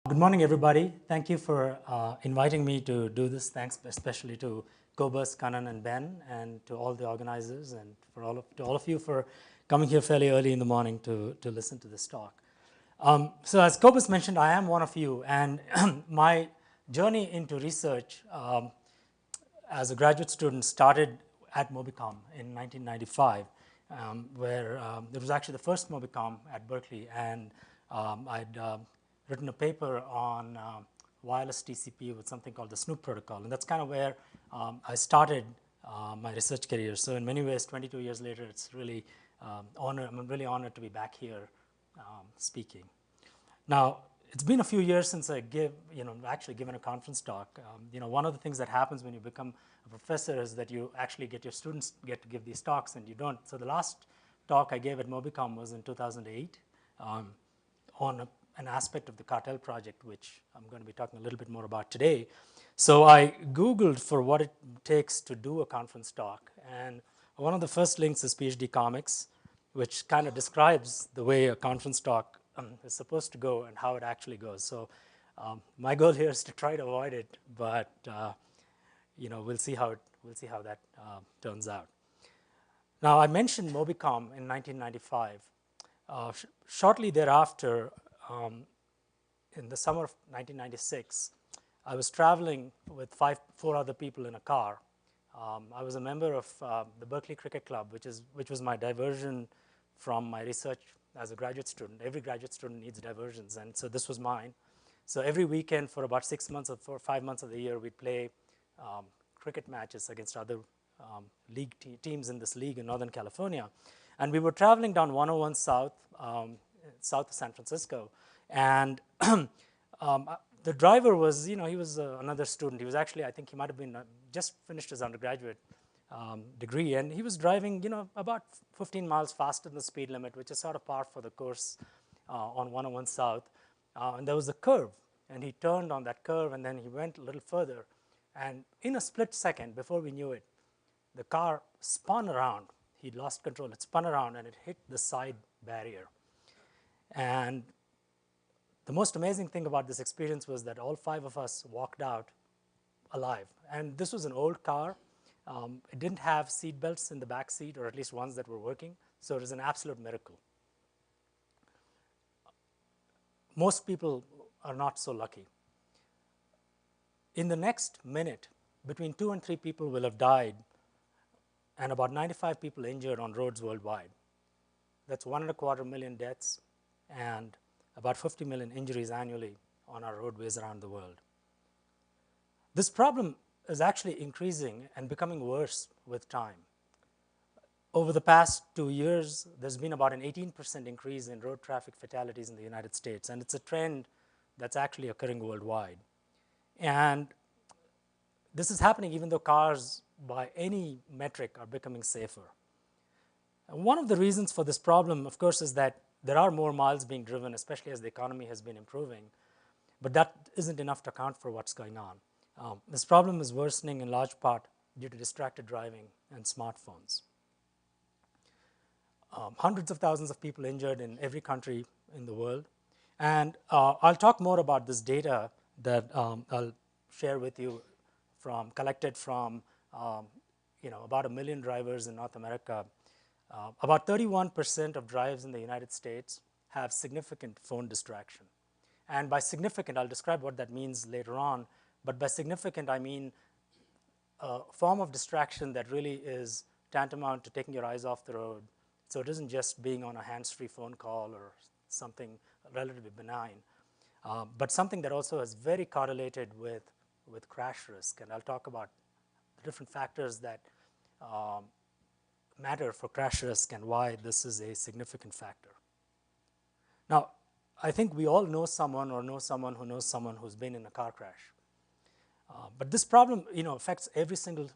Good morning, everybody. Thank you for inviting me to do this. Thanks especially to Kobus, Kanan, and Ben, and to all the organizers, and to all of you for coming here fairly early in the morning to listen to this talk. So as Kobus mentioned, I am one of you, and my journey into research as a graduate student started at MobiCom in 1995, where it was actually the first MobiCom at Berkeley, and I'd written a paper on wireless TCP with something called the Snoop protocol, and that's kind of where I started my research career. So in many ways, 22 years later, it's really I'm really honored to be back here speaking. Now, it's been a few years since I actually given a conference talk. One of the things that happens when you become a professor is that you actually get your students get to give these talks, and you don't. So the last talk I gave at MobiCom was in 2008 on an aspect of the Cartel Project, which I'm going to be talking a little bit more about today. So I Googled for what it takes to do a conference talk, and one of the first links is PhD Comics, which kind of describes the way a conference talk is supposed to go and how it actually goes. So my goal here is to try to avoid it, but we'll see how that turns out. Now, I mentioned MobiCom in 1995. Shortly thereafter, in the summer of 1996, I was traveling with four other people in a car. I was a member of the Berkeley Cricket Club, which was my diversion from my research as a graduate student. Every graduate student needs diversions, and so this was mine. So every weekend for about 6 months or 5 months of the year, we'd play cricket matches against other league teams in this league in Northern California. And we were traveling down 101 South, south of San Francisco, and the driver was, he was another student. He was actually, I think he might have been just finished his undergraduate degree, and he was driving, about 15 miles faster than the speed limit, which is sort of par for the course on 101 South. And there was a curve, and he turned on that curve, and then he went a little further. And in a split second, before we knew it, the car spun around. He'd lost control. It spun around, and it hit the side barrier. And the most amazing thing about this experience was that all 5 of us walked out alive. And this was an old car. It didn't have seat belts in the back seat, or at least ones that were working. So it was an absolute miracle. Most people are not so lucky. In the next minute, between 2 and 3 people will have died, and about 95 people injured on roads worldwide. That's 1.25 million deaths and about 50 million injuries annually on our roadways around the world. This problem is actually increasing and becoming worse with time. Over the past 2 years, there's been about an 18% increase in road traffic fatalities in the United States, and it's a trend that's actually occurring worldwide. And this is happening even though cars, by any metric, are becoming safer. And one of the reasons for this problem, of course, is that there are more miles being driven, especially as the economy has been improving, but that isn't enough to account for what's going on. This problem is worsening in large part due to distracted driving and smartphones. Hundreds of thousands of people injured in every country in the world. And I'll talk more about this data that I'll share with you collected from about 1 million drivers in North America. About 31% of drives in the United States have significant phone distraction. And by significant, I'll describe what that means later on, but by significant, I mean a form of distraction that really is tantamount to taking your eyes off the road. So it isn't just being on a hands-free phone call or something relatively benign, but something that also is very correlated with crash risk. And I'll talk about the different factors that matter for crash risk and why this is a significant factor. Now, I think we all know someone or know someone who knows someone who's been in a car crash. But this problem, affects every single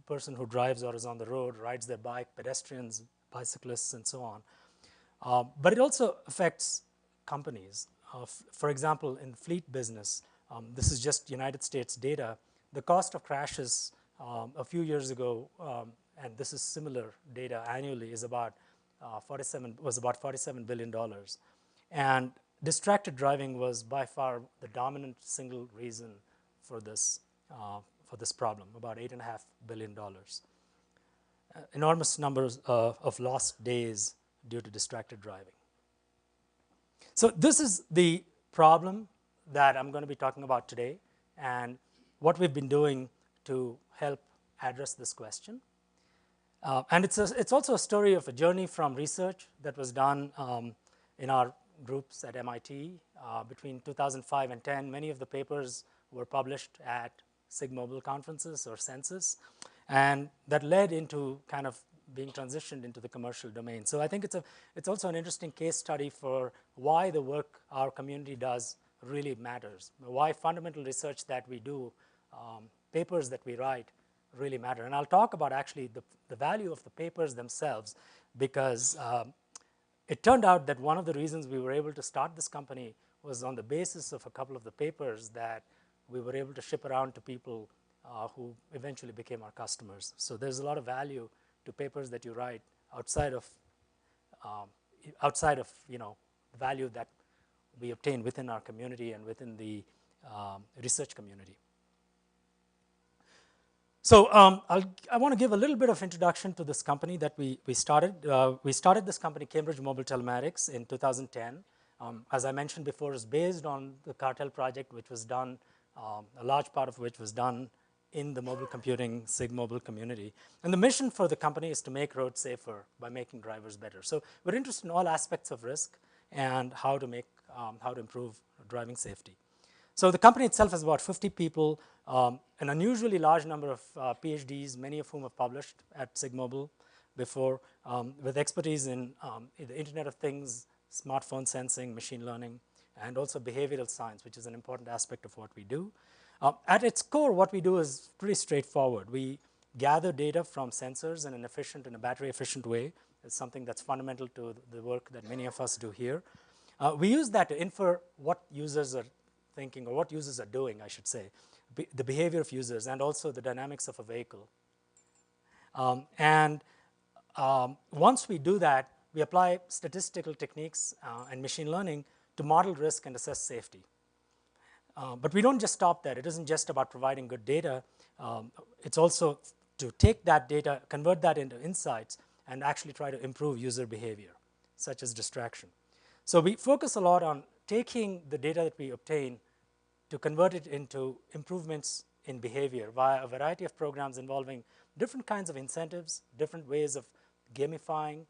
person who drives or is on the road, rides their bike, pedestrians, bicyclists, and so on. But it also affects companies. For example, in fleet business, this is just United States data. The cost of crashes a few years ago, and this is similar data annually, was about $47 billion. And distracted driving was by far the dominant single reason for this problem, about $8.5 billion. Enormous numbers of lost days due to distracted driving. So this is the problem that I'm going to be talking about today and what we've been doing to help address this question. And it's also a story of a journey from research that was done in our groups at MIT between 2005 and 10. Many of the papers were published at SIG Mobile conferences or census, and that led into kind of being transitioned into the commercial domain. So I think it's also an interesting case study for why the work our community does really matters, why fundamental research that we do, papers that we write really matter. And I'll talk about actually the value of the papers themselves, because it turned out that one of the reasons we were able to start this company was on the basis of a couple of the papers that we were able to ship around to people who eventually became our customers. So there's a lot of value to papers that you write outside of the value that we obtain within our community and within the research community. So I want to give a little bit of introduction to this company that we started. We started this company, Cambridge Mobile Telematics, in 2010. As I mentioned before, it's based on the Cartel Project, which was done, a large part of which was done in the mobile computing SIG Mobile community. And the mission for the company is to make roads safer by making drivers better. So we're interested in all aspects of risk and how to improve driving safety. So the company itself has about 50 people, an unusually large number of PhDs, many of whom have published at SIG Mobile before, with expertise in the Internet of Things, smartphone sensing, machine learning, and also behavioral science, which is an important aspect of what we do. At its core, what we do is pretty straightforward. We gather data from sensors in a battery-efficient way. It's something that's fundamental to the work that many of us do here. We use that to infer what users are thinking, or what users are doing, I should say, the behavior of users, and also the dynamics of a vehicle. Once we do that, we apply statistical techniques and machine learning to model risk and assess safety. But we don't just stop there. It isn't just about providing good data. It's also to take that data, convert that into insights, and actually try to improve user behavior, such as distraction. So we focus a lot on taking the data that we obtain to convert it into improvements in behavior via a variety of programs involving different kinds of incentives, different ways of gamifying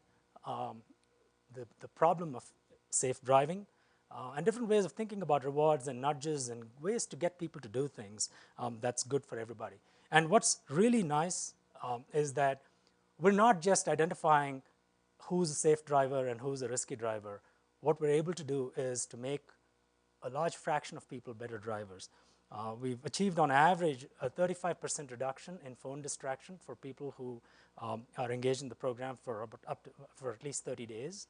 the problem of safe driving, and different ways of thinking about rewards and nudges and ways to get people to do things that's good for everybody. And what's really nice is that we're not just identifying who's a safe driver and who's a risky driver. What we're able to do is to make a large fraction of people better drivers. We've achieved on average a 35% reduction in phone distraction for people who are engaged in the program for at least 30 days.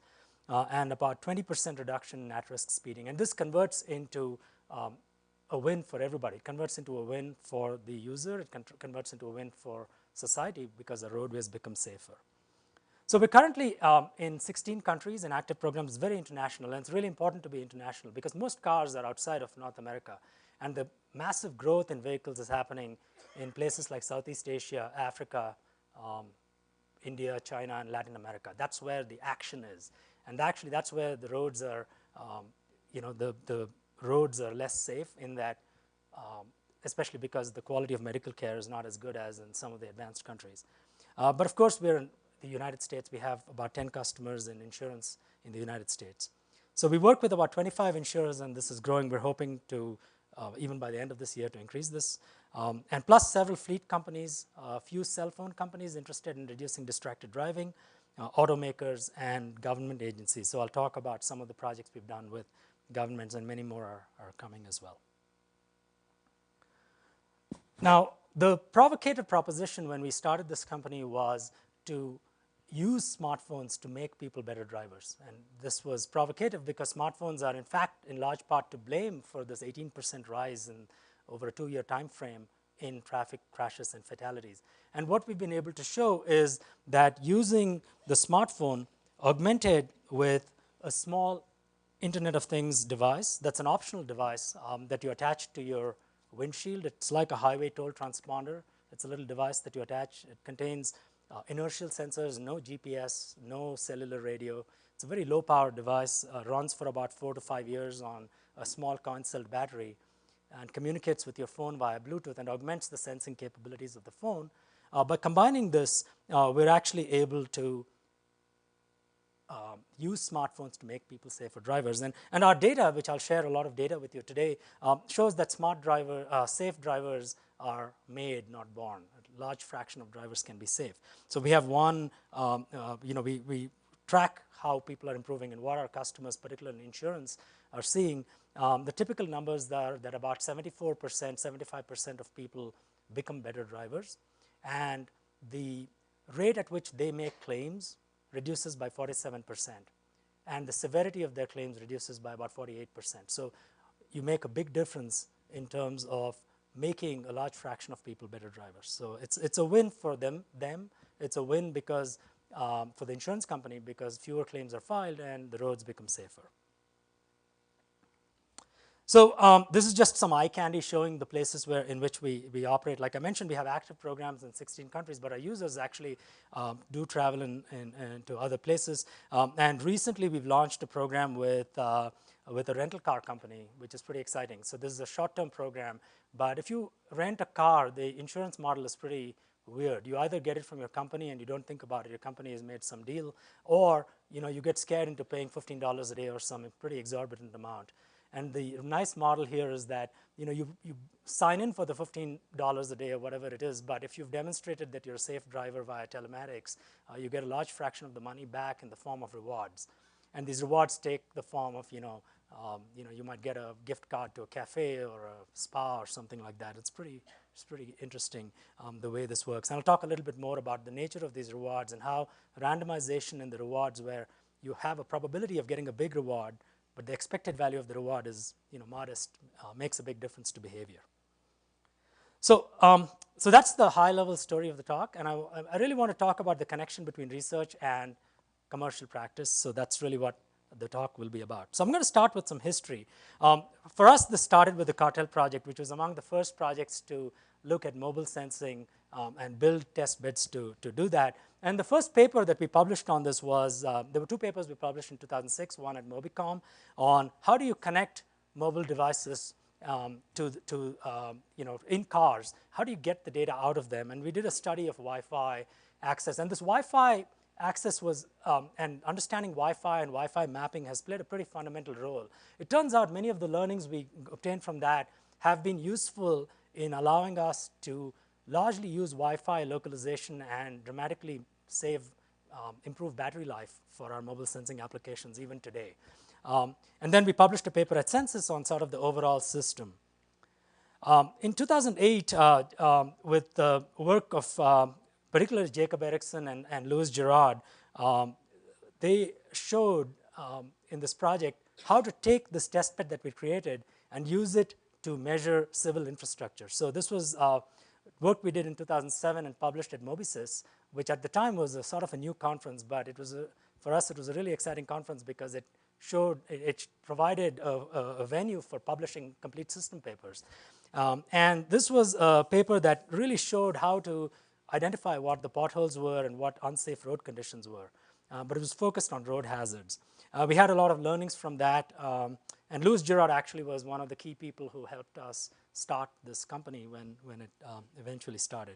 And about 20% reduction in at-risk speeding. And this converts into a win for everybody. It converts into a win for the user. It converts into a win for society because the roadways become safer. So we're currently in 16 countries in active programs. It's very international, and it's really important to be international because most cars are outside of North America. And the massive growth in vehicles is happening in places like Southeast Asia, Africa, India, China, and Latin America. That's where the action is. And actually, that's where the roads are, the roads are less safe in that, especially because the quality of medical care is not as good as in some of the advanced countries. But of course, we're in the United States. We have about 10 customers in insurance in the United States. So we work with about 25 insurers, and this is growing. We're hoping to, even by the end of this year, to increase this. And plus several fleet companies, a few cell phone companies interested in reducing distracted driving, automakers, and government agencies. So I'll talk about some of the projects we've done with governments, and many more are coming as well. Now, the provocative proposition when we started this company was to use smartphones to make people better drivers. And this was provocative because smartphones are, in fact, in large part to blame for this 18% rise in over a 2-year time frame in traffic crashes and fatalities. And what we've been able to show is that using the smartphone augmented with a small Internet of Things device. That's an optional device that you attach to your windshield. It's like a highway toll transponder. It's a little device that you attach. It contains inertial sensors, no GPS, no cellular radio. It's a very low power device, runs for about 4 to 5 years on a small coin cell battery, and communicates with your phone via Bluetooth and augments the sensing capabilities of the phone. By combining this, we're actually able to use smartphones to make people safer drivers. And our data, which I'll share a lot of data with you today, shows that safe drivers are made, not born. A large fraction of drivers can be safe. So we have one, we track how people are improving and what our customers, particularly in insurance, are seeing. The typical numbers are that about 74%, 75% of people become better drivers. And the rate at which they make claims reduces by 47%, and the severity of their claims reduces by about 48%. So you make a big difference in terms of making a large fraction of people better drivers. So it's a win for them. It's a win because for the insurance company, because fewer claims are filed and the roads become safer. So this is just some eye candy showing the places in which we operate. Like I mentioned, we have active programs in 16 countries, but our users actually do travel to other places. And recently, we've launched a program with a rental car company, which is pretty exciting. So this is a short-term program, but if you rent a car, the insurance model is pretty weird. You either get it from your company and you don't think about it. Your company has made some deal, or you get scared into paying $15 a day or some pretty exorbitant amount. And the nice model here is that you sign in for the $15 a day or whatever it is, but if you've demonstrated that you're a safe driver via telematics, you get a large fraction of the money back in the form of rewards. And these rewards take the form of you might get a gift card to a cafe or a spa or something like that. It's pretty interesting the way this works. And I'll talk a little bit more about the nature of these rewards and how randomization in the rewards, where you have a probability of getting a big reward, but the expected value of the reward is modest, makes a big difference to behavior. So that's the high-level story of the talk, and I really want to talk about the connection between research and commercial practice. So that's really what the talk will be about. So I'm going to start with some history. For us, this started with the Cartel Project, which was among the first projects to look at mobile sensing and build test beds to do that. And the first paper that we published on this was, there were two papers we published in 2006, one at MobiCom, on how do you connect mobile devices in cars, how do you get the data out of them? And we did a study of Wi-Fi access. And this Wi-Fi access was, and understanding Wi-Fi and Wi-Fi mapping has played a pretty fundamental role. It turns out many of the learnings we obtained from that have been useful in allowing us to largely use Wi-Fi localization and dramatically improve battery life for our mobile sensing applications even today. And then we published a paper at Census on sort of the overall system. In 2008, with the work of particularly Jacob Erickson and Louis Girard, they showed in this project how to take this testbed that we created and use it to measure civil infrastructure. So this was work we did in 2007 and published at MobiSys, which at the time was a sort of a new conference, but it was for us it was a really exciting conference because it provided a venue for publishing complete system papers. And this was a paper that really showed how to identify what the potholes were and what unsafe road conditions were, but it was focused on road hazards. We had a lot of learnings from that, and Louis Girard actually was one of the key people who helped us start this company when it eventually started.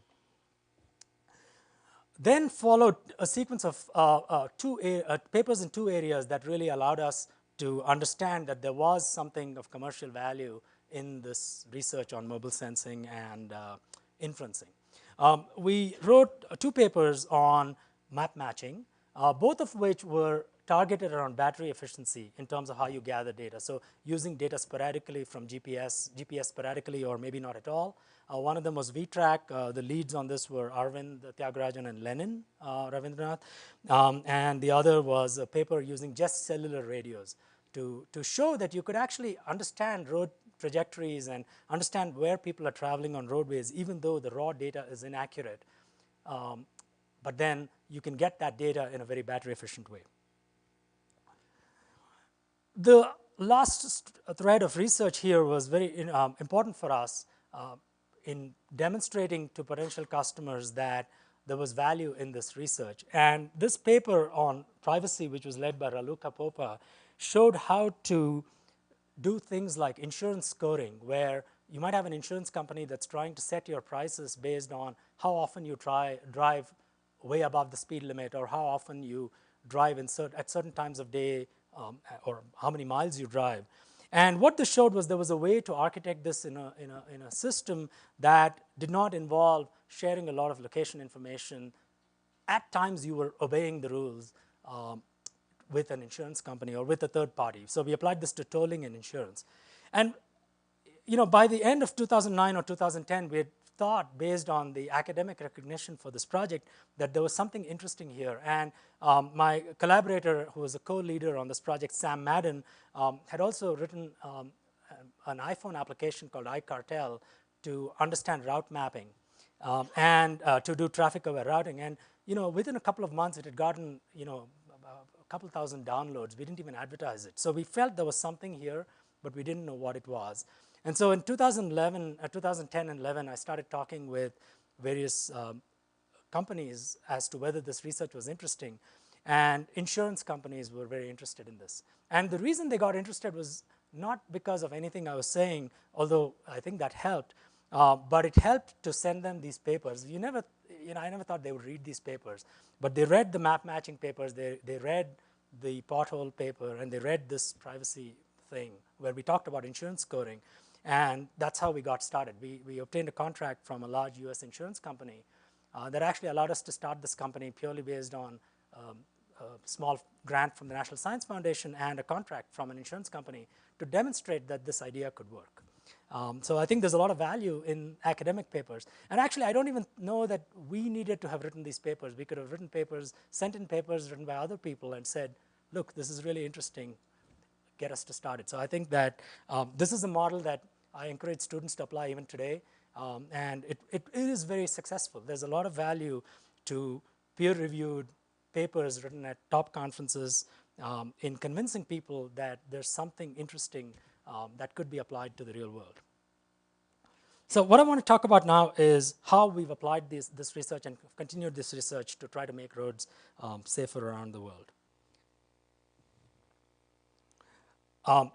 Then followed a sequence of papers in two areas that really allowed us to understand that there was something of commercial value in this research on mobile sensing and inferencing. We wrote two papers on map matching, both of which were targeted around battery efficiency in terms of how you gather data. So using data sporadically from GPS sporadically or maybe not at all. One of them was VTrack. The leads on this were Arvind Tyagarajan and Lenin Ravindranath. And the other was a paper using just cellular radios to show that you could actually understand road trajectories and understand where people are traveling on roadways, even though the raw data is inaccurate. But then you can get that data in a very battery efficient way. the last thread of research here was very important for us in demonstrating to potential customers that there was value in this research. And this paper on privacy, which was led by Raluca Popa, showed how to do things like insurance scoring, where you might have an insurance company that's trying to set your prices based on how often you drive way above the speed limit, or how often you drive at certain times of day, or how many miles you drive. And what this showed was there was a way to architect this in a system that did not involve sharing a lot of location information. At times you were obeying the rules with an insurance company or with a third party. So we applied this to tolling and insurance. And by the end of 2009 or 2010, we had thought, based on the academic recognition for this project, that there was something interesting here. And my collaborator, who was a co-leader on this project, Sam Madden, had also written an iPhone application called iCartel to understand route mapping and to do traffic-aware routing. And within a couple of months, it had gotten a couple thousand downloads. We didn't even advertise it. So we felt there was something here, but we didn't know what it was. And so in 2010 and 11, I started talking with various companies as to whether this research was interesting. And insurance companies were very interested in this. And the reason they got interested was not because of anything I was saying, although I think that helped, but it helped to send them these papers. I never thought they would read these papers, but they read the map matching papers, they read the pothole paper, and they read this privacy thing where we talked about insurance scoring. And that's how we got started. We obtained a contract from a large US insurance company that actually allowed us to start this company purely based on a small grant from the National Science Foundation and a contract from an insurance company to demonstrate that this idea could work. So I think there's a lot of value in academic papers. And actually, I don't even know that we needed to have written these papers. We could have written papers, sent in papers written by other people and said, look, this is really interesting, get us to start it. So I think that this is a model that I encourage students to apply even today. And it is very successful. There's a lot of value to peer-reviewed papers written at top conferences in convincing people that there's something interesting that could be applied to the real world. So what I want to talk about now is how we've applied this research and continued this research to try to make roads safer around the world.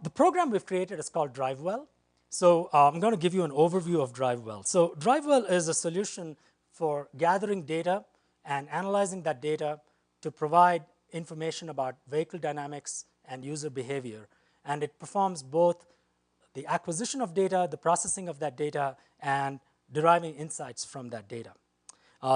The program we've created is called DriveWell. So I'm going to give you an overview of DriveWell. So DriveWell is a solution for gathering data and analyzing that data to provide information about vehicle dynamics and user behavior. And it performs both the acquisition of data, the processing of that data, and deriving insights from that data.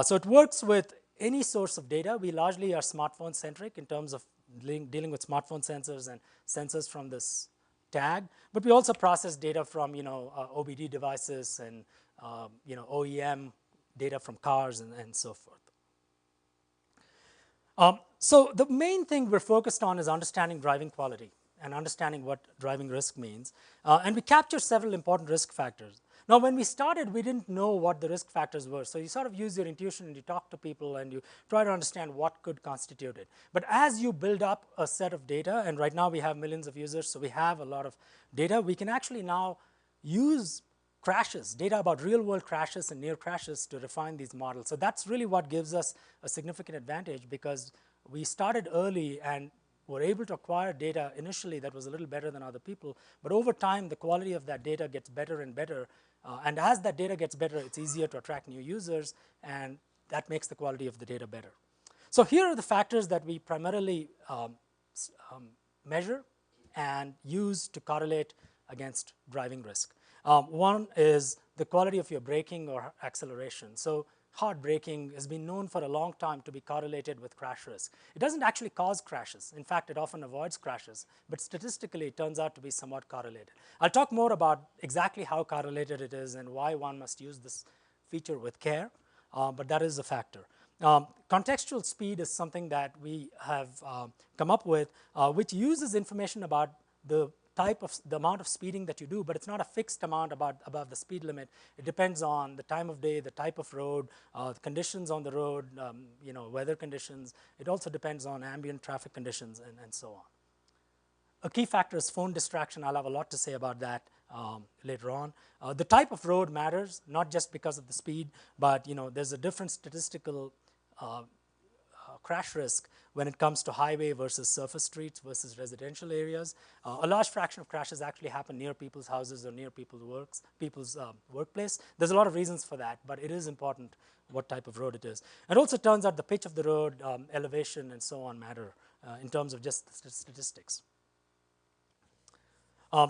So it works with any source of data. We largely are smartphone-centric in terms of dealing with smartphone sensors and sensors from this tag, but we also process data from OBD devices and OEM data from cars and so forth. So the main thing we're focused on is understanding driving quality and understanding what driving risk means. And we capture several important risk factors. Now, when we started, we didn't know what the risk factors were. So you sort of use your intuition and you talk to people and you try to understand what could constitute it. But as you build up a set of data, and right now we have millions of users, so we have a lot of data, we can actually now use crashes, data about real-world crashes and near crashes to refine these models. So that's really what gives us a significant advantage, because we started early and were able to acquire data initially that was a little better than other people. But over time, the quality of that data gets better and better. And as that data gets better, it's easier to attract new users, and that makes the quality of the data better. So here are the factors that we primarily measure and use to correlate against driving risk. One is the quality of your braking or acceleration. So hard braking has been known for a long time to be correlated with crash risk. It doesn't actually cause crashes. In fact, it often avoids crashes, but statistically it turns out to be somewhat correlated. I'll talk more about exactly how correlated it is and why one must use this feature with care, but that is a factor. Contextual speed is something that we have come up with, which uses information about the amount of speeding that you do, but it's not a fixed amount above the speed limit. It depends on the time of day, the type of road, the conditions on the road, weather conditions. It also depends on ambient traffic conditions and so A key factor is phone distraction. I'll have a lot to say about that later on. The type of road matters, not just because of the speed, but there's a different statistical crash risk when it comes to highway versus surface streets versus residential areas. A large fraction of crashes actually happen near people's houses or near people's workplace. There's a lot of reasons for that, but it is important what type of road it is. It also turns out the pitch of the road, elevation, and so on matter in terms of just the statistics.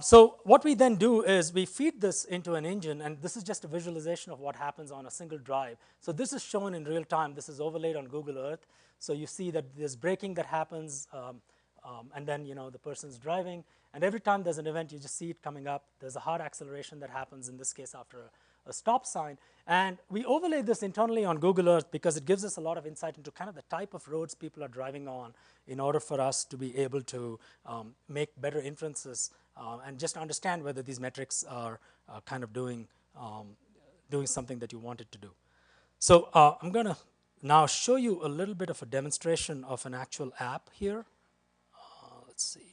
So what we then do is we feed this into an engine, and this is just a visualization of what happens on a single drive. So this is shown in real time. This is overlaid on Google Earth. So you see that there's braking that happens, and then the person's driving. And every time there's an event, you just see it coming up. There's a hard acceleration that happens, in this case, after a stop sign. And we overlay this internally on Google Earth because it gives us a lot of insight into kind of the type of roads people are driving on in order for us to be able to make better inferences and just understand whether these metrics are kind of doing something that you want it to do. So I'm going to now show you a little bit of a demonstration of an actual app here. Let's see.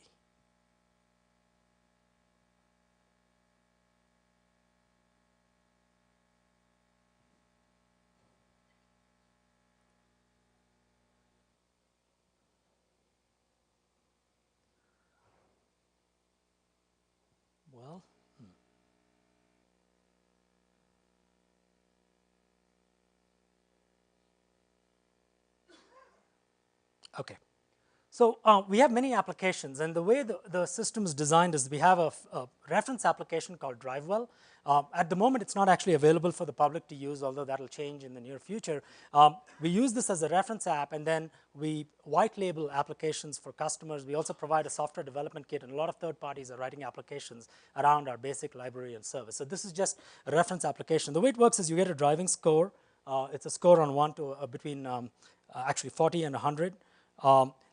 Well, okay. So we have many applications, and the way the system is designed is we have a reference application called DriveWell. At the moment, it's not actually available for the public to use, although that will change in the near future. We use this as a reference app, and then we white label applications for customers. We also provide a software development kit, and a lot of third parties are writing applications around our basic library and service. So this is just a reference application. The way it works is you get a driving score. It's a score on 1 to between actually 40 and 100.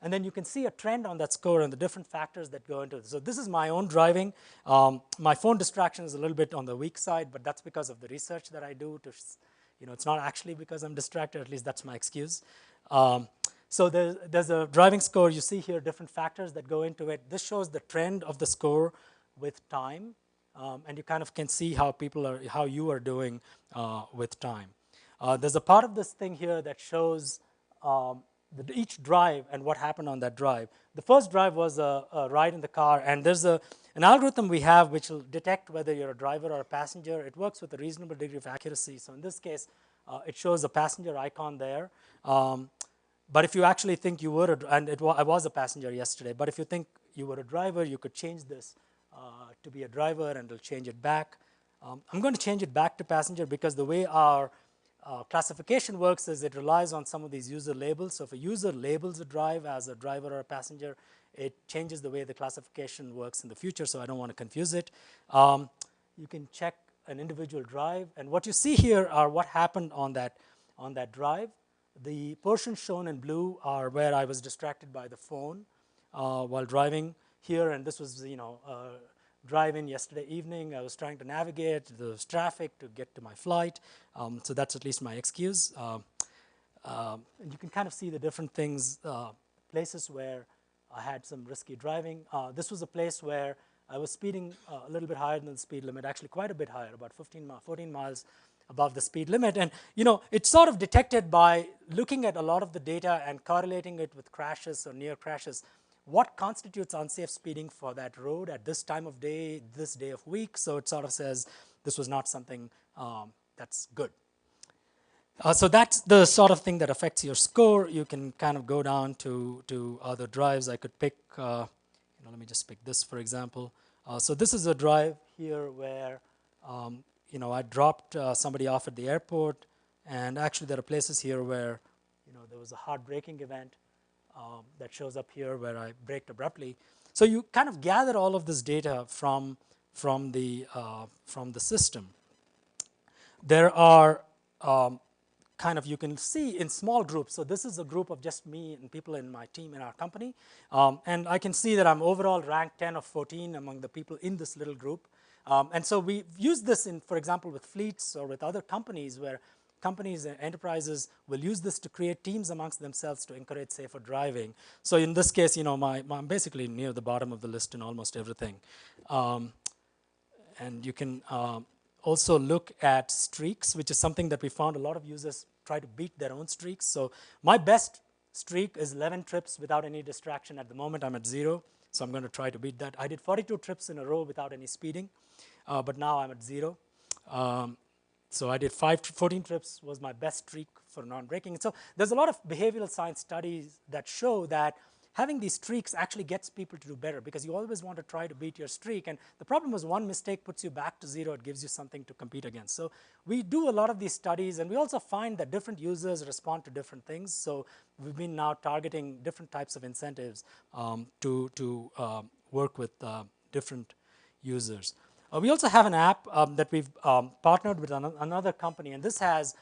And then you can see a trend on that score and the different factors that go into it. So this is my own driving. My phone distraction is a little bit on the weak side, but that's because of the research that I do. It's not actually because I'm distracted, at least that's my excuse. So there's a driving score. You see here different factors that go into it. This shows the trend of the score with time. And you kind of can see how you are doing with time. There's a part of this thing here that shows each drive and what happened on that drive. The first drive was a ride in the car, and there's an algorithm we have which will detect whether you're a driver or a passenger. It works with a reasonable degree of accuracy. So in this case, it shows a passenger icon there. But if you actually think you were, I was a passenger yesterday, but if you think you were a driver, you could change this to be a driver, and it'll change it back. I'm going to change it back to passenger because the way our classification works is it relies on some of these user labels. So if a user labels a drive as a driver or a passenger, it changes the way the classification works in the future, so I don't want to confuse it. You can check an individual drive, and what you see here are what happened on that drive. The portions shown in blue are where I was distracted by the phone while driving here, and this was drive-in yesterday evening. I was trying to navigate the traffic to get to my flight, so that's at least my excuse. And you can kind of see the different things, places where I had some risky driving. This was a place where I was speeding a little bit higher than the speed limit, actually quite a bit higher, about 14 miles above the speed limit. And it's sort of detected by looking at a lot of the data and correlating it with crashes or near crashes. What constitutes unsafe speeding for that road at this time of day, this day of week? So it sort of says this was not something that's good. So that's the sort of thing that affects your score. You can kind of go down to other drives. I could pick, let me just pick this, for example. So this is a drive here where, I dropped somebody off at the airport. And actually, there are places here where, there was a hard braking event. That shows up here where I braked abruptly. So you kind of gather all of this data from the system. There are you can see in small groups. So this is a group of just me and people in my team in our company. And I can see that I'm overall ranked 10 of 14 among the people in this little group. And so we use this for example, with fleets or with other companies where companies and enterprises will use this to create teams amongst themselves to encourage safer driving. So in this case, I'm basically near the bottom of the list in almost everything. And you can also look at streaks, which is something that we found a lot of users try to beat their own streaks. So my best streak is 11 trips without any distraction. At the moment, I'm at 0, so I'm going to try to beat that. I did 42 trips in a row without any speeding, but now I'm at 0. So I did 14 trips was my best streak for non-braking. So there's a lot of behavioral science studies that show that having these streaks actually gets people to do better, because you always want to try to beat your streak. And the problem is one mistake puts you back to 0. It gives you something to compete against. So we do a lot of these studies, and we also find that different users respond to different things. So we've been now targeting different types of incentives to work with different users. We also have an app that we've partnered with another company, and this has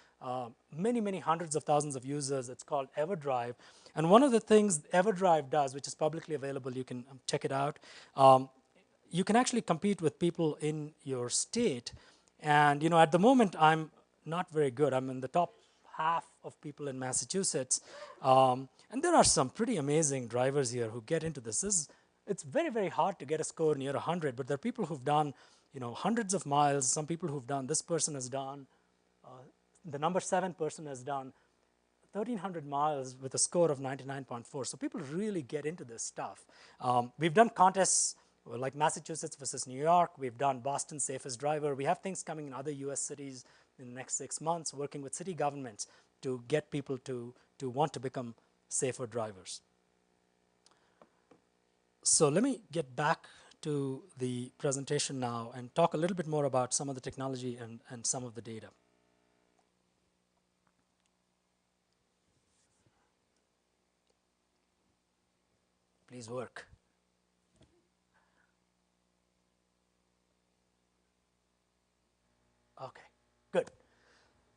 many, many hundreds of thousands of users. It's called EverDrive. And one of the things EverDrive does, which is publicly available, you can check it out, you can actually compete with people in your state. And at the moment, I'm not very good. I'm in the top half of people in Massachusetts. And there are some pretty amazing drivers here who get into this. It's very, very hard to get a score near 100, but there are people who've done hundreds of miles. Some people who've done, this person has done, the number 7 person has done 1,300 miles with a score of 99.4. So people really get into this stuff. We've done contests like Massachusetts versus New York. We've done Boston's Safest Driver. We have things coming in other US cities in the next 6 months, working with city governments to get people to want to become safer drivers. So let me get back to the presentation now and talk a little bit more about some of the technology and some of the data. Please work. Okay, good.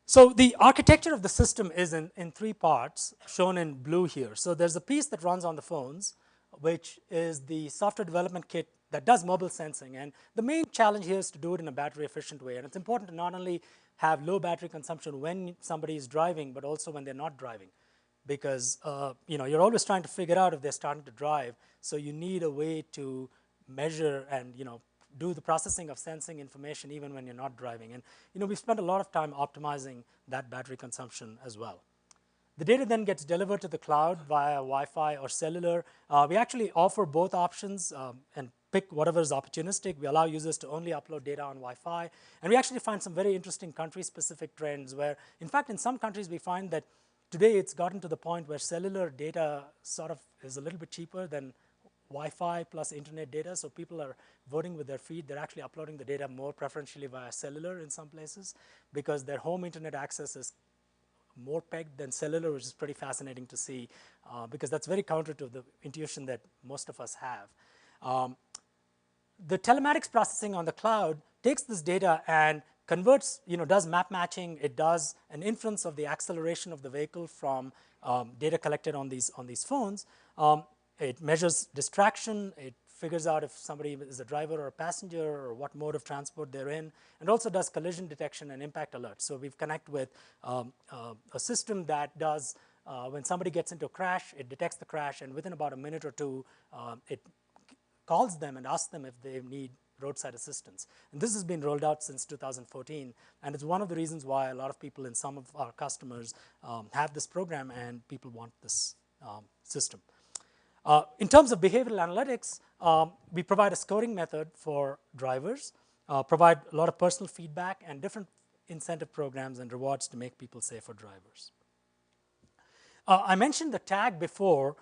So the architecture of the system is in 3 parts, shown in blue here. So there's a piece that runs on the phones, which is the software development kit that does mobile sensing. And the main challenge here is to do it in a battery efficient way. And it's important to not only have low battery consumption when somebody is driving, but also when they're not driving. Because you're always trying to figure out if they're starting to drive. So you need a way to measure and do the processing of sensing information even when you're not driving. And we've spent a lot of time optimizing that battery consumption as well. The data then gets delivered to the cloud via Wi-Fi or cellular. We actually offer both options and pick whatever is opportunistic. We allow users to only upload data on Wi-Fi. And we actually find some very interesting country-specific trends where, in fact, in some countries we find that today it's gotten to the point where cellular data sort of is a little bit cheaper than Wi-Fi plus internet data. So people are voting with their feet. They're actually uploading the data more preferentially via cellular in some places because their home internet access is more pegged than cellular, which is pretty fascinating to see because that's very counter to the intuition that most of us have. The telematics processing on the cloud takes this data and converts, does map matching. It does an inference of the acceleration of the vehicle from data collected on these phones. It measures distraction. It figures out if somebody is a driver or a passenger or what mode of transport they're in, and also does collision detection and impact alerts. So we've connected with a system that does, when somebody gets into a crash, it detects the crash, and within about a minute or two, it calls them and asks them if they need roadside assistance. And this has been rolled out since 2014, and it's one of the reasons why a lot of people in some of our customers have this program and people want this system. In terms of behavioral analytics, we provide a scoring method for drivers, provide a lot of personal feedback and different incentive programs and rewards to make people safer drivers. I mentioned the tag before.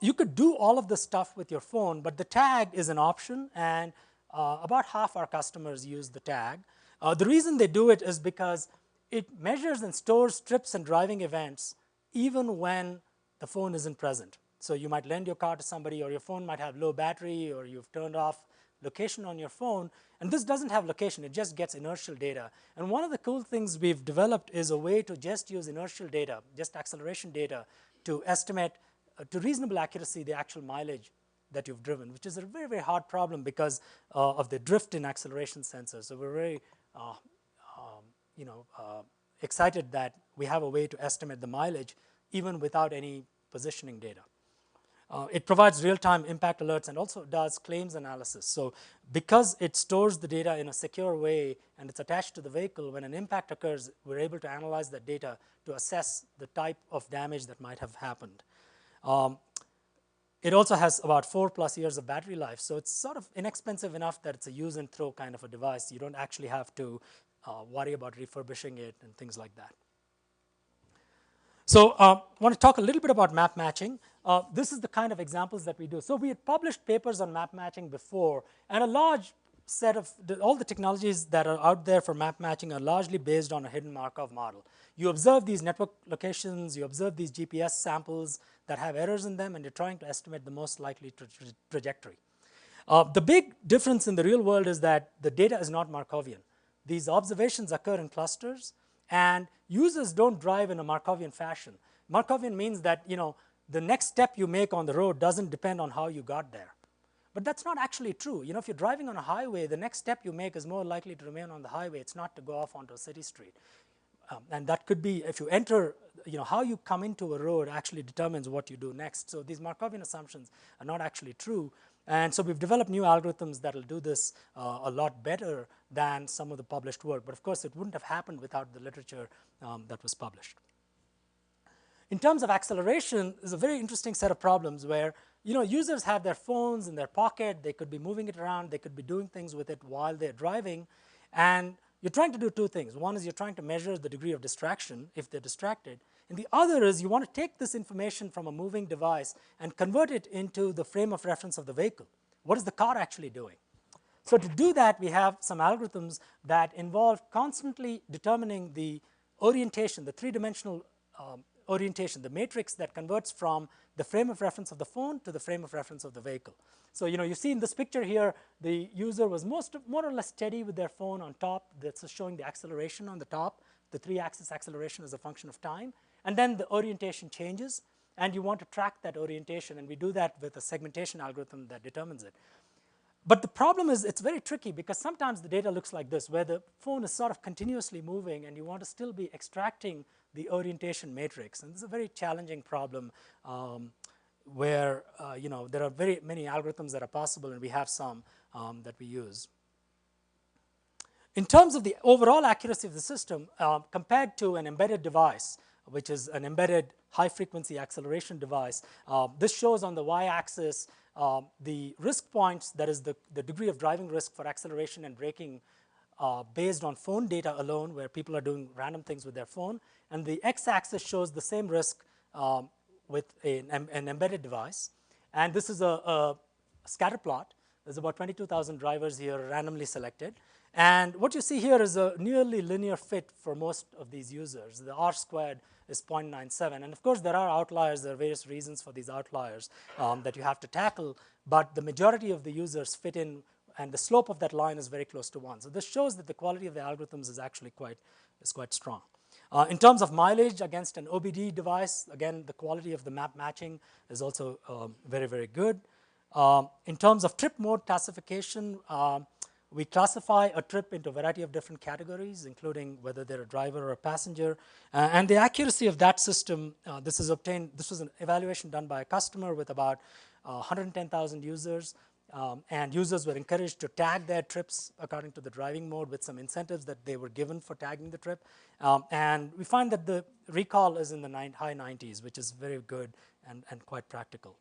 You could do all of this stuff with your phone, but the tag is an option, and about half our customers use the tag. The reason they do it is because it measures and stores trips and driving events even when the phone isn't present. So you might lend your car to somebody, or your phone might have low battery, or you've turned off location on your phone, and this doesn't have location, it just gets inertial data. And one of the cool things we've developed is a way to just use inertial data, just acceleration data, to estimate to reasonable accuracy the actual mileage that you've driven, which is a very, very hard problem because of the drift in acceleration sensors. So we're very excited that we have a way to estimate the mileage even without any positioning data. It provides real-time impact alerts and also does claims analysis. So because it stores the data in a secure way and it's attached to the vehicle, when an impact occurs, we're able to analyze that data to assess the type of damage that might have happened. It also has about 4+ years of battery life, so it's sort of inexpensive enough that it's a use and throw kind of a device. You don't actually have to worry about refurbishing it and things like that. So I want to talk a little bit about map matching. This is the kind of examples that we do. So we had published papers on map matching before, and a large set of all the technologies that are out there for map matching are largely based on a hidden Markov model. You observe these network locations, you observe these GPS samples that have errors in them, and you're trying to estimate the most likely trajectory. The big difference in the real world is that the data is not Markovian. These observations occur in clusters, and users don't drive in a Markovian fashion. Markovian means that the next step you make on the road doesn't depend on how you got there. But that's not actually true. If you're driving on a highway, the next step you make is more likely to remain on the highway. It's not to go off onto a city street. And that could be, if you enter, how you come into a road actually determines what you do next. So these Markovian assumptions are not actually true. And so we've developed new algorithms that will do this a lot better than some of the published work. But of course, it wouldn't have happened without the literature that was published. In terms of acceleration, there's a very interesting set of problems where users have their phones in their pocket. They could be moving it around. They could be doing things with it while they're driving. And you're trying to do two things. One is you're trying to measure the degree of distraction if they're distracted. And the other is you want to take this information from a moving device and convert it into the frame of reference of the vehicle. What is the car actually doing? So to do that, we have some algorithms that involve constantly determining the orientation, the three-dimensional orientation, the matrix that converts from the frame of reference of the phone to the frame of reference of the vehicle. So you see in this picture here, the user was more or less steady with their phone on top. That's showing the acceleration on the top. The 3-axis acceleration is a function of time. And then the orientation changes, and you want to track that orientation, and we do that with a segmentation algorithm that determines it. But the problem is it's very tricky because sometimes the data looks like this, where the phone is sort of continuously moving, and you want to still be extracting the orientation matrix. And this is a very challenging problem where there are very many algorithms that are possible, and we have some that we use. In terms of the overall accuracy of the system, compared to an embedded device, which is an embedded high-frequency acceleration device, this shows on the y-axis the risk points, that is the degree of driving risk for acceleration and braking based on phone data alone, where people are doing random things with their phone. And the x-axis shows the same risk with an embedded device. And this is a scatter plot. There's about 22,000 drivers here randomly selected. And what you see here is a nearly linear fit for most of these users. The R squared is 0.97. And of course, there are outliers. There are various reasons for these outliers that you have to tackle. But the majority of the users fit in, and the slope of that line is very close to 1. So this shows that the quality of the algorithms is actually quite strong. In terms of mileage against an OBD device, again, the quality of the map matching is also very, very good. In terms of trip mode classification, we classify a trip into a variety of different categories, including whether they're a driver or a passenger. And the accuracy of that system, this was an evaluation done by a customer with about 110,000 users. And users were encouraged to tag their trips according to the driving mode with some incentives that they were given for tagging the trip. And we find that the recall is in the high 90s, which is very good and quite practical.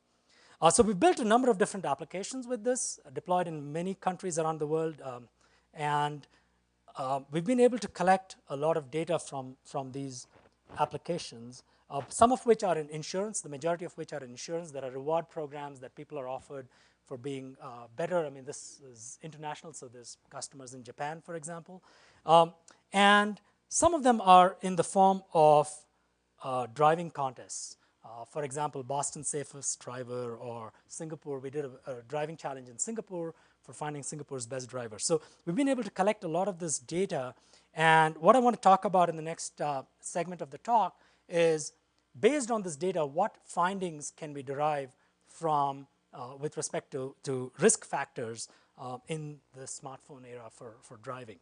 So we've built a number of different applications with this, deployed in many countries around the world. And we've been able to collect a lot of data from these applications, some of which are in insurance, the majority of which are in insurance. There are reward programs that people are offered for being better. I mean, this is international, so there's customers in Japan, for example. And some of them are in the form of driving contests. For example, Boston's safest driver, or Singapore. We did a driving challenge in Singapore for finding Singapore's best driver. So we've been able to collect a lot of this data. And what I want to talk about in the next segment of the talk is, based on this data, what findings can we derive from with respect to risk factors in the smartphone era for driving.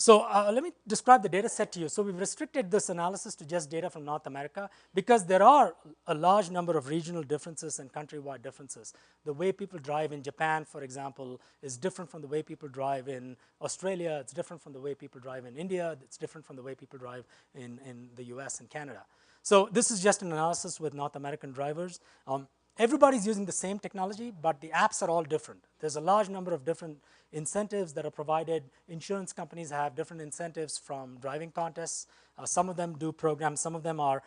So let me describe the data set to you. So we've restricted this analysis to just data from North America because there are a large number of regional differences and countrywide differences. The way people drive in Japan, for example, is different from the way people drive in Australia. It's different from the way people drive in India. It's different from the way people drive in the US and Canada. So this is just an analysis with North American drivers. Everybody's using the same technology, but the apps are all different. There's a large number of different incentives that are provided. Insurance companies have different incentives from driving contests. Some of them do programs. Some of them are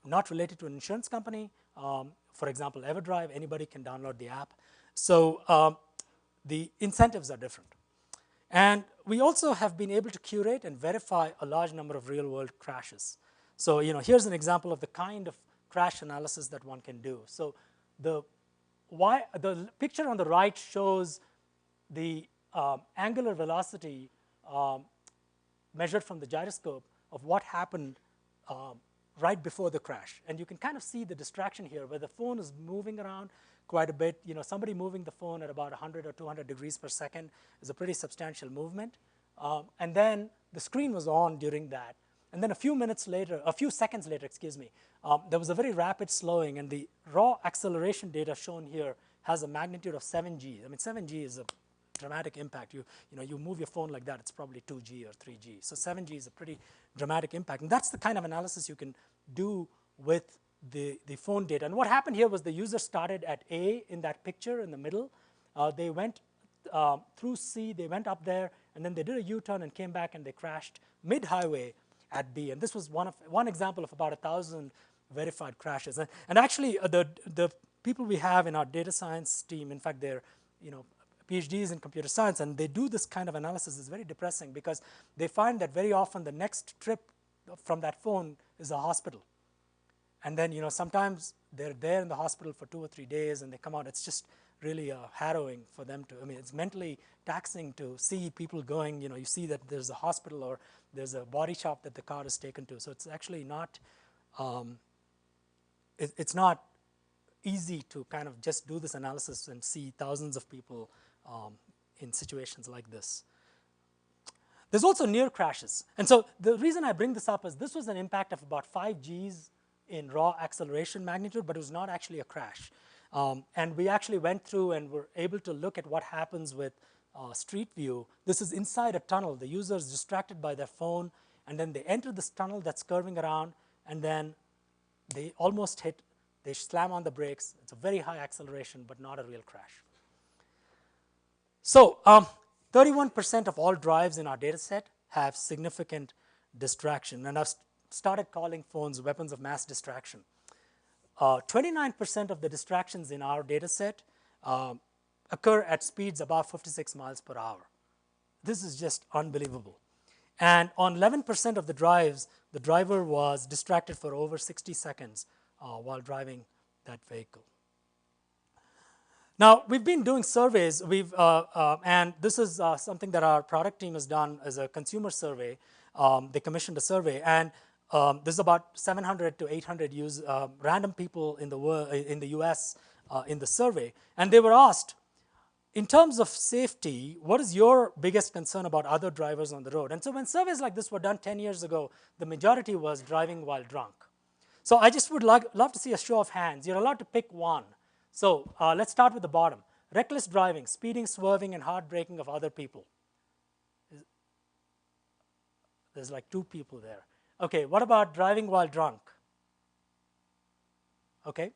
not related to an insurance company. For example, EverDrive, anybody can download the app. So the incentives are different. And we also have been able to curate and verify a large number of real-world crashes. So here's an example of the kind of crash analysis that one can do. So the picture on the right shows the angular velocity measured from the gyroscope of what happened right before the crash. And you can kind of see the distraction here where the phone is moving around quite a bit. Somebody moving the phone at about 100 or 200 degrees per second is a pretty substantial movement. And then the screen was on during that. And then a few seconds later, there was a very rapid slowing, and the raw acceleration data shown here has a magnitude of 7G. I mean, 7G is a dramatic impact. You move your phone like that, it's probably 2G or 3G. So 7G is a pretty dramatic impact. And that's the kind of analysis you can do with the phone data. And what happened here was the user started at A in that picture in the middle. They went through C, they went up there, and then they did a U-turn and came back and they crashed mid-highway at B. And this was one example of about 1,000 verified crashes. And actually, the people we have in our data science team, in fact, they're PhDs in computer science, and they do this kind of analysis. It's very depressing because they find that very often the next trip from that phone is a hospital. And then sometimes they're there in the hospital for 2 or 3 days, and they come out. It's just really harrowing for them to. I mean, it's mentally taxing to see people going. You see that there's a hospital or there's a body shop that the car is taken to. So it's actually not. It's not easy to kind of just do this analysis and see thousands of people in situations like this. There's also near crashes. And so the reason I bring this up is this was an impact of about 5 Gs in raw acceleration magnitude, but it was not actually a crash. And we actually went through and were able to look at what happens with street view. This is inside a tunnel. The user is distracted by their phone, and then they enter this tunnel that's curving around, and then they almost hit. They slam on the brakes. It's a very high acceleration, but not a real crash. So 31% of all drives in our data set have significant distraction. And I've started calling phones weapons of mass distraction. 29% of the distractions in our data set occur at speeds above 56 miles per hour. This is just unbelievable. And on 11% of the drives, the driver was distracted for over 60 seconds while driving that vehicle. Now, we've been doing surveys, and this is something that our product team has done as a consumer survey. They commissioned a survey, and there's about 700 to 800 random people in the US in the survey. And they were asked, in terms of safety, what is your biggest concern about other drivers on the road? And so when surveys like this were done 10 years ago, the majority was driving while drunk. So I just would love to see a show of hands. You're allowed to pick one. So let's start with the bottom. Reckless driving, speeding, swerving, and hard braking of other people. There's like 2 people there. Okay, what about driving while drunk? Okay.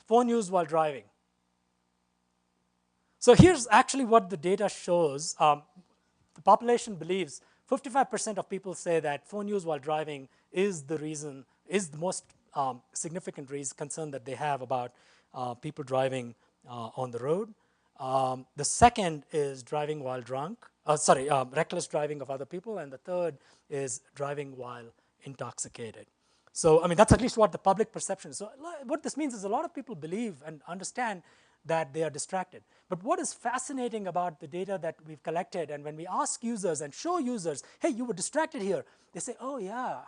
Phone use while driving. So here's actually what the data shows. The population believes 55% of people say that phone use while driving is the most significant concern that they have about people driving on the road. The second is driving while drunk. Reckless driving of other people, and the third is driving while intoxicated. So, I mean, that's at least what the public perception is. So, what this means is a lot of people believe and understand that they are distracted. But what is fascinating about the data that we've collected, and when we ask users and show users, hey, you were distracted here, they say, oh, yeah,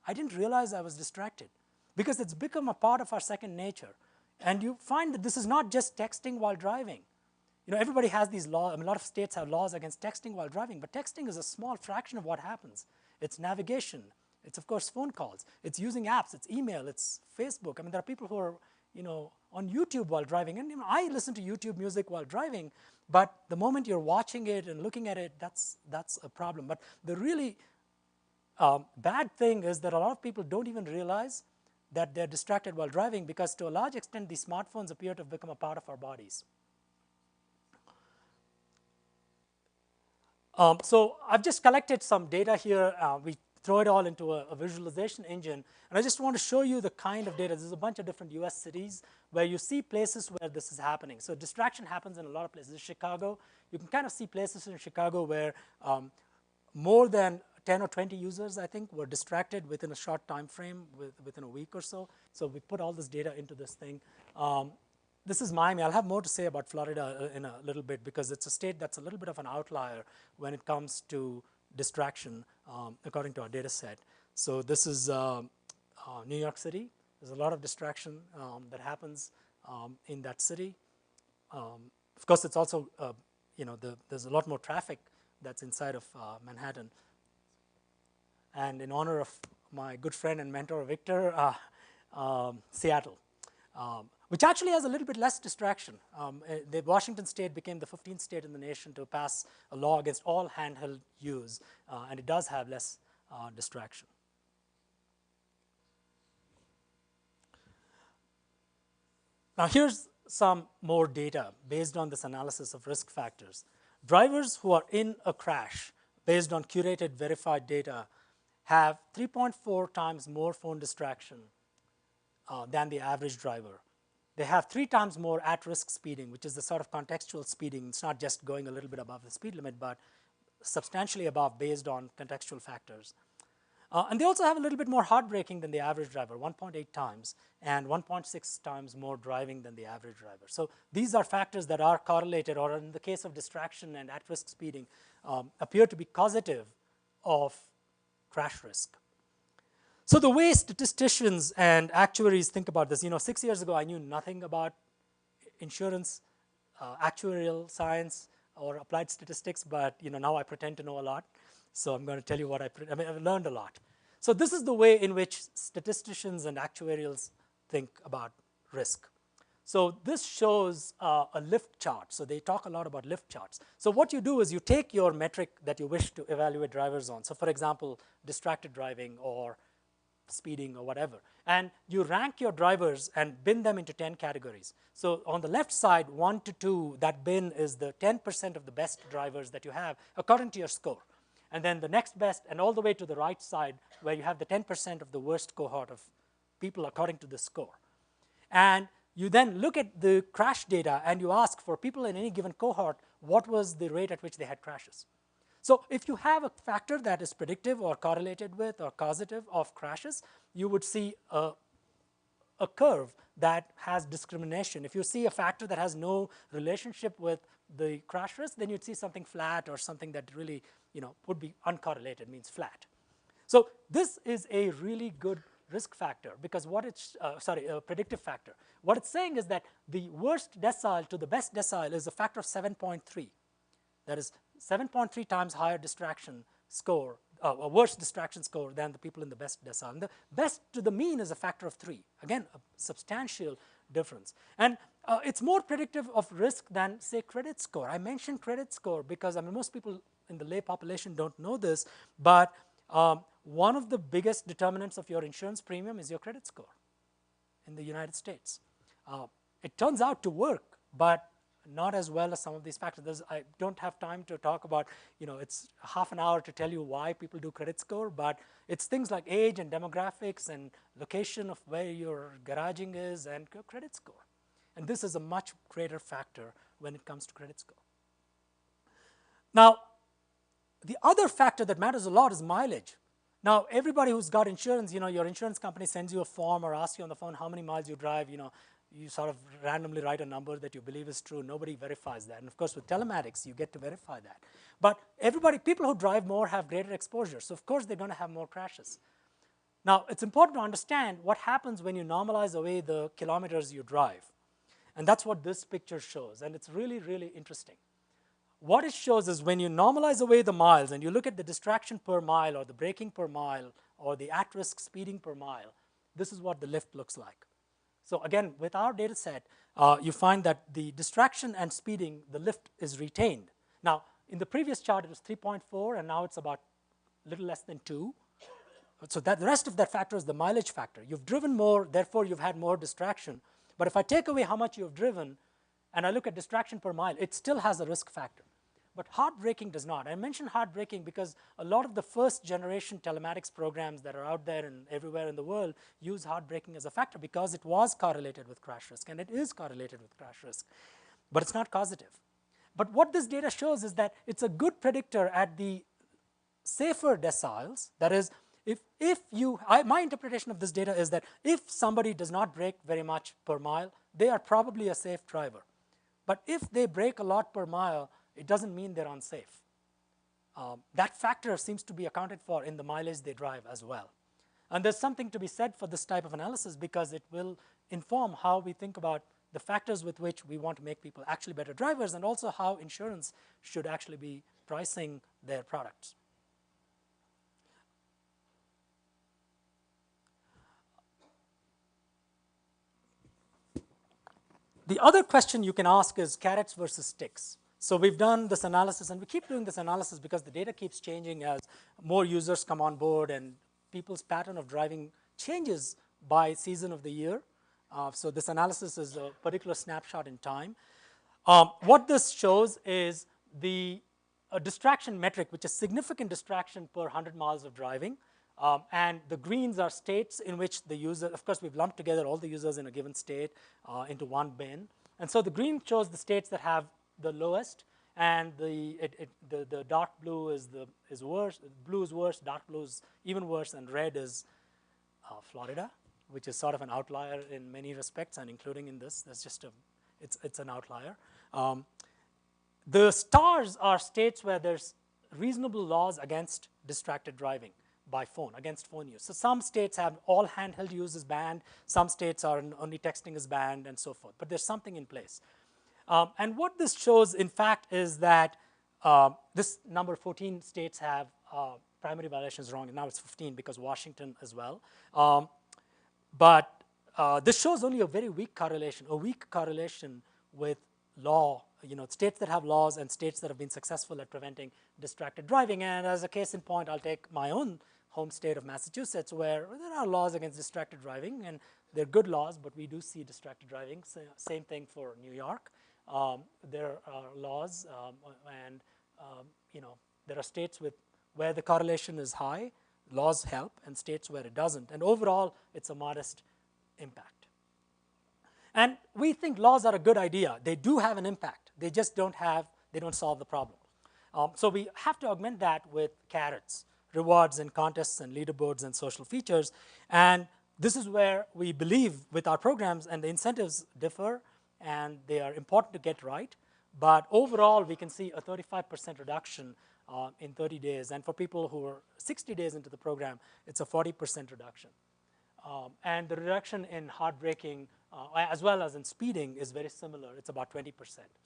I didn't realize I was distracted, because it's become a part of our second nature. And you find that this is not just texting while driving. everybody has these laws. I mean, a lot of states have laws against texting while driving, but texting is a small fraction of what happens. It's navigation. It's, of course, phone calls. It's using apps. It's email. It's Facebook. I mean, there are people who are, on YouTube while driving. And I listen to YouTube music while driving, but the moment you're watching it and looking at it, that's a problem. But the really bad thing is that a lot of people don't even realize that they're distracted while driving, because to a large extent, these smartphones appear to have become a part of our bodies. So I've just collected some data here. We throw it all into a visualization engine. And I just want to show you the kind of data. There's a bunch of different US cities where you see places where this is happening. So distraction happens in a lot of places. Chicago, you can kind of see places in Chicago where more than 10 or 20 users, I think, were distracted within a short time frame, within a week or so. So we put all this data into this thing. This is Miami. I'll have more to say about Florida in a little bit, because it's a state that's a little bit of an outlier when it comes to distraction, according to our data set. So this is New York City. There's a lot of distraction that happens in that city. Of course, it's also, there's a lot more traffic that's inside of Manhattan. And in honor of my good friend and mentor, Victor, Seattle, which actually has a little bit less distraction. The Washington state became the 15th state in the nation to pass a law against all handheld use, and it does have less distraction. Now here's some more data based on this analysis of risk factors. Drivers who are in a crash, based on curated verified data, have 3.4 times more phone distraction than the average driver. They have 3 times more at-risk speeding, which is the sort of contextual speeding. It's not just going a little bit above the speed limit, but substantially above based on contextual factors. And they also have a little bit more heartbreaking than the average driver, 1.8 times, and 1.6 times more driving than the average driver. So these are factors that are correlated, or in the case of distraction and at-risk speeding, appear to be causative of crash risk. So the way statisticians and actuaries think about this, 6 years ago I knew nothing about insurance, actuarial science, or applied statistics, but now I pretend to know a lot. So I'm going to tell you what I've learned a lot. So this is the way in which statisticians and actuarials think about risk. So this shows a lift chart. So they talk a lot about lift charts. So what you do is you take your metric that you wish to evaluate drivers on. So for example, distracted driving or speeding or whatever. And you rank your drivers and bin them into 10 categories. So on the left side, 1 to 2, that bin is the 10% of the best drivers that you have according to your score. And then the next best, and all the way to the right side, where you have the 10% of the worst cohort of people according to the score. And you then look at the crash data and you ask for people in any given cohort, what was the rate at which they had crashes? So if you have a factor that is predictive or correlated with or causative of crashes, you would see a curve that has discrimination. If you see a factor that has no relationship with the crash risk, then you'd see something flat or something that really would be uncorrelated, means flat. So this is a really good risk factor, because what it's, a predictive factor. What it's saying is that the worst decile to the best decile is a factor of 7.3. That is 7.3 times higher distraction score, a worse distraction score than the people in the best decile. And the best to the mean is a factor of 3. Again, a substantial difference. And it's more predictive of risk than, say, credit score. I mentioned credit score because most people in the lay population don't know this, but one of the biggest determinants of your insurance premium is your credit score in the United States. It turns out to work, but not as well as some of these factors. I don't have time to talk about, it's half an hour to tell you why people do credit score, but it's things like age and demographics and location of where your garaging is and your credit score. And this is a much greater factor when it comes to credit score. Now, the other factor that matters a lot is mileage. Now, everybody who's got insurance, your insurance company sends you a form or asks you on the phone how many miles you drive, you sort of randomly write a number that you believe is true. Nobody verifies that. And of course, with telematics, you get to verify that. But people who drive more have greater exposure. So of course, they're going to have more crashes. Now, it's important to understand what happens when you normalize away the kilometers you drive. And that's what this picture shows, and it's really, really interesting. What it shows is when you normalize away the miles and you look at the distraction per mile or the braking per mile or the at-risk speeding per mile, this is what the lift looks like. So again, with our data set, you find that the distraction and speeding, the lift is retained. Now, in the previous chart, it was 3.4, and now it's about a little less than 2. So that the rest of that factor is the mileage factor. You've driven more, therefore you've had more distraction. But if I take away how much you've driven, and I look at distraction per mile, it still has a risk factor. But hard braking does not. I mention hard braking because a lot of the first generation telematics programs that are out there and everywhere in the world use hard braking as a factor because it was correlated with crash risk, and it is correlated with crash risk, but it's not causative. But what this data shows is that it's a good predictor at the safer deciles. That is, my interpretation of this data is that if somebody does not brake very much per mile, they are probably a safe driver. But if they brake a lot per mile, it doesn't mean they're unsafe. That factor seems to be accounted for in the mileage they drive as well. And there's something to be said for this type of analysis because it will inform how we think about the factors with which we want to make people actually better drivers, and also how insurance should actually be pricing their products. The other question you can ask is carrots versus sticks. So we've done this analysis, and we keep doing this analysis because the data keeps changing as more users come on board and people's pattern of driving changes by season of the year. So this analysis is a particular snapshot in time. What this shows is the distraction metric, which is significant distraction per 100 miles of driving. And the greens are states in which the user, of course, we've lumped together all the users in a given state into one bin. And so the green shows the states that have the lowest, and the dark blue is worse. Blue is worse, dark blue is even worse, and red is Florida, which is sort of an outlier in many respects, and including in this, that's just it's an outlier. The stars are states where there's reasonable laws against distracted driving by phone, against phone use. So some states have all handheld use is banned, some states are only texting is banned, and so forth. But there's something in place. And what this shows, in fact, is that this number 14 states have primary violations wrong, and now it's 15 because Washington as well. But this shows only a very weak correlation with law, states that have laws and states that have been successful at preventing distracted driving. And as a case in point, I'll take my own home state of Massachusetts, where there are laws against distracted driving, and they're good laws, but we do see distracted driving. Same thing for New York. There are laws, and there are states where the correlation is high, laws help, and states where it doesn't. And overall, it's a modest impact. And we think laws are a good idea. They do have an impact. They just don't solve the problem. So we have to augment that with carrots, rewards and contests and leaderboards and social features. And this is where we believe with our programs, and the incentives differ, and they are important to get right. But overall, we can see a 35% reduction in 30 days. And for people who are 60 days into the program, it's a 40% reduction. And the reduction in hard braking, as well as in speeding, is very similar. It's about 20%.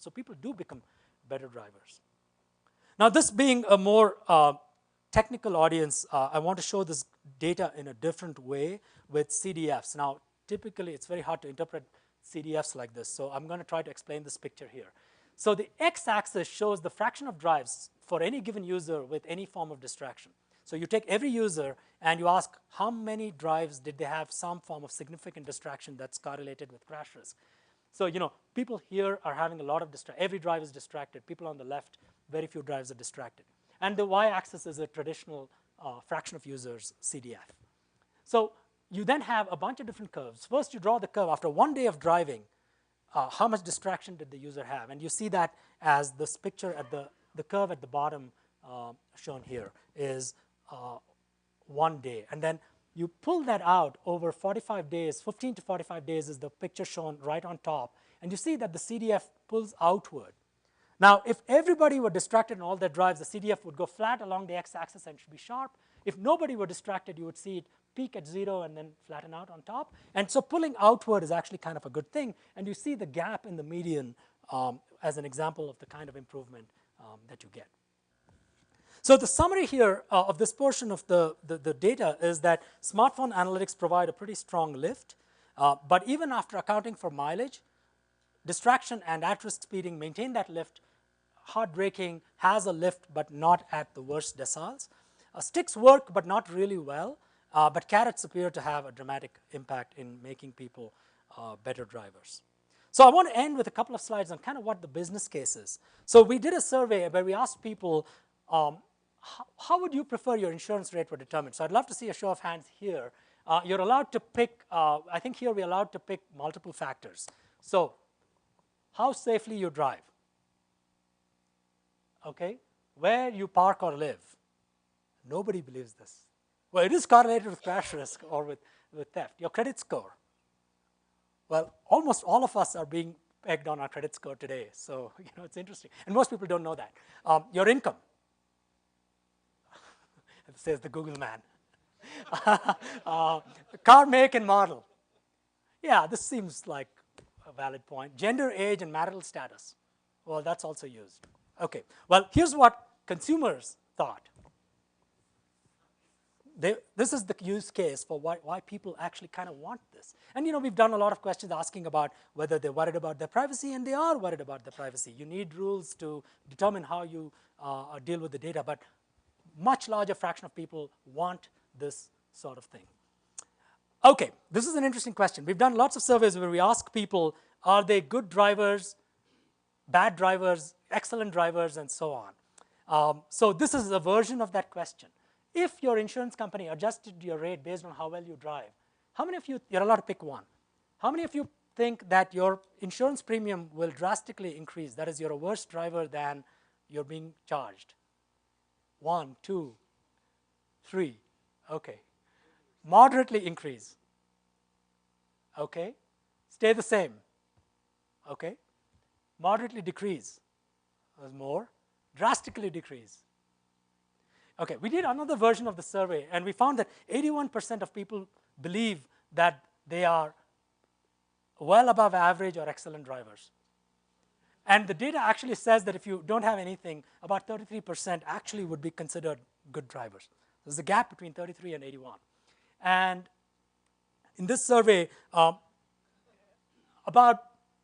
So people do become better drivers. Now, this being a more technical audience, I want to show this data in a different way with CDFs. Now, typically, it's very hard to interpret CDFs like this, so I'm going to try to explain this picture here. So the x-axis shows the fraction of drives for any given user with any form of distraction. So you take every user and you ask how many drives did they have some form of significant distraction that's correlated with crash risk. So people here are having a lot of distraction. Every drive is distracted. People on the left, very few drives are distracted. And the y-axis is a traditional fraction of users CDF. So you then have a bunch of different curves. First, you draw the curve after 1 day of driving. How much distraction did the user have? And you see that as this picture at the curve at the bottom shown here is 1 day. And then you pull that out over 45 days, 15 to 45 days is the picture shown right on top. And you see that the CDF pulls outward. Now, if everybody were distracted in all their drives, the CDF would go flat along the x-axis and should be sharp. If nobody were distracted, you would see it peak at 0 and then flatten out on top. And so pulling outward is actually kind of a good thing. And you see the gap in the median as an example of the kind of improvement that you get. So the summary here of this portion of the data is that smartphone analytics provide a pretty strong lift. But even after accounting for mileage, distraction and at-risk speeding maintain that lift. Hard braking has a lift, but not at the worst deciles. Sticks work, but not really well. But carrots appear to have a dramatic impact in making people better drivers. So I want to end with a couple of slides on kind of what the business case is. So we did a survey where we asked people, how would you prefer your insurance rate were determined? So I'd love to see a show of hands here. You're allowed to pick, I think here we're allowed to pick multiple factors. So how safely you drive, okay? Where you park or live. Nobody believes this. Well, it is correlated with crash risk or with theft. Your credit score. Well, almost all of us are being pegged on our credit score today. So, it's interesting. And most people don't know that. Your income. Says the Google man. Car make and model. Yeah, this seems like a valid point. Gender, age, and marital status. Well, that's also used. Okay, well, here's what consumers thought. This is the use case for why people actually kind of want this. And we've done a lot of questions asking about whether they're worried about their privacy, and they are worried about their privacy. You need rules to determine how you deal with the data, but much larger fraction of people want this sort of thing. Okay, this is an interesting question. We've done lots of surveys where we ask people, are they good drivers, bad drivers, excellent drivers, and so on. So this is a version of that question. If your insurance company adjusted your rate based on how well you drive, how many of you, you're allowed to pick one, how many of you think that your insurance premium will drastically increase? That is, you're a worse driver than you're being charged. 1, 2, 3, okay. Moderately increase, okay. Stay the same, okay. Moderately decrease, there's more. Drastically decrease. Okay, we did another version of the survey, and we found that 81% of people believe that they are well above average or excellent drivers. And the data actually says that if you don't have anything, about 33% actually would be considered good drivers. There's a gap between 33 and 81. And in this survey, about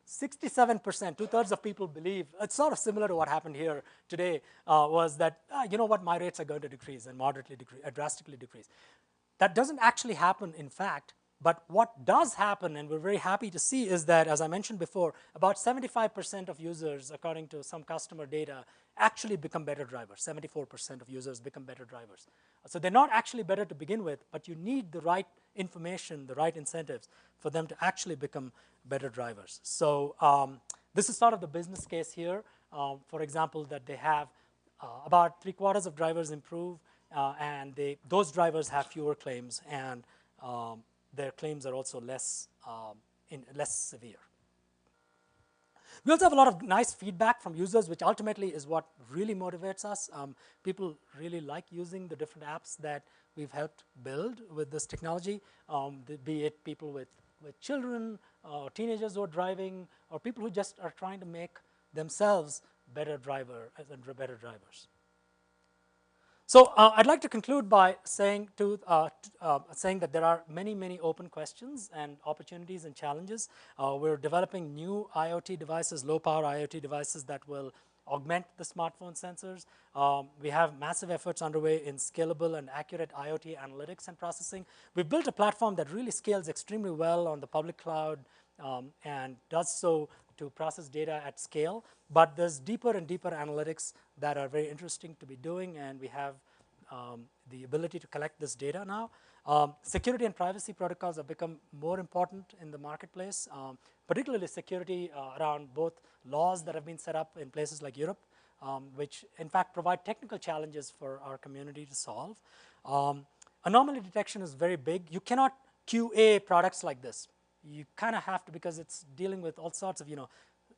67%, two-thirds of people believe, it's sort of similar to what happened here today, was that, you know what, my rates are going to decrease and moderately decrease, drastically decrease. That doesn't actually happen in fact, but what does happen, and we're very happy to see, is that, as I mentioned before, about 75% of users, according to some customer data, actually become better drivers. 74% of users become better drivers. So they're not actually better to begin with, but you need the right information, the right incentives for them to actually become better drivers. So this is sort of the business case here. For example, that they have about 3/4 of drivers improve, and those drivers have fewer claims, and their claims are also less severe. We also have a lot of nice feedback from users, which ultimately is what really motivates us. People really like using the different apps that we've helped build with this technology, be it people with children, or teenagers who are driving, or people who just are trying to make themselves better drivers. So I'd like to conclude by saying that there are many, many open questions and opportunities and challenges. We're developing new IoT devices, low-power IoT devices that will augment the smartphone sensors. We have massive efforts underway in scalable and accurate IoT analytics and processing. We've built a platform that really scales extremely well on the public cloud and does so to process data at scale. But there's deeper and deeper analytics that are very interesting to be doing, and we have the ability to collect this data now. Security and privacy protocols have become more important in the marketplace, particularly security around both laws that have been set up in places like Europe, which in fact provide technical challenges for our community to solve. Anomaly detection is very big. You cannot QA products like this. You kind of have to, because it's dealing with all sorts of,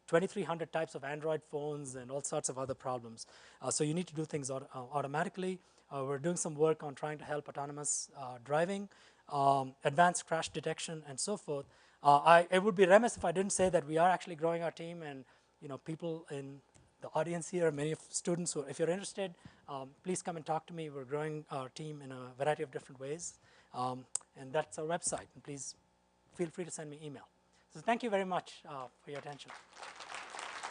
2,300 types of Android phones and all sorts of other problems. So you need to do things automatically. We're doing some work on trying to help autonomous driving. advanced crash detection, and so forth. It would be remiss if I didn't say that we are actually growing our team, and people in the audience here, many of students who, if you're interested, please come and talk to me. We're growing our team in a variety of different ways, and that's our website. And please feel free to send me email. So thank you very much for your attention.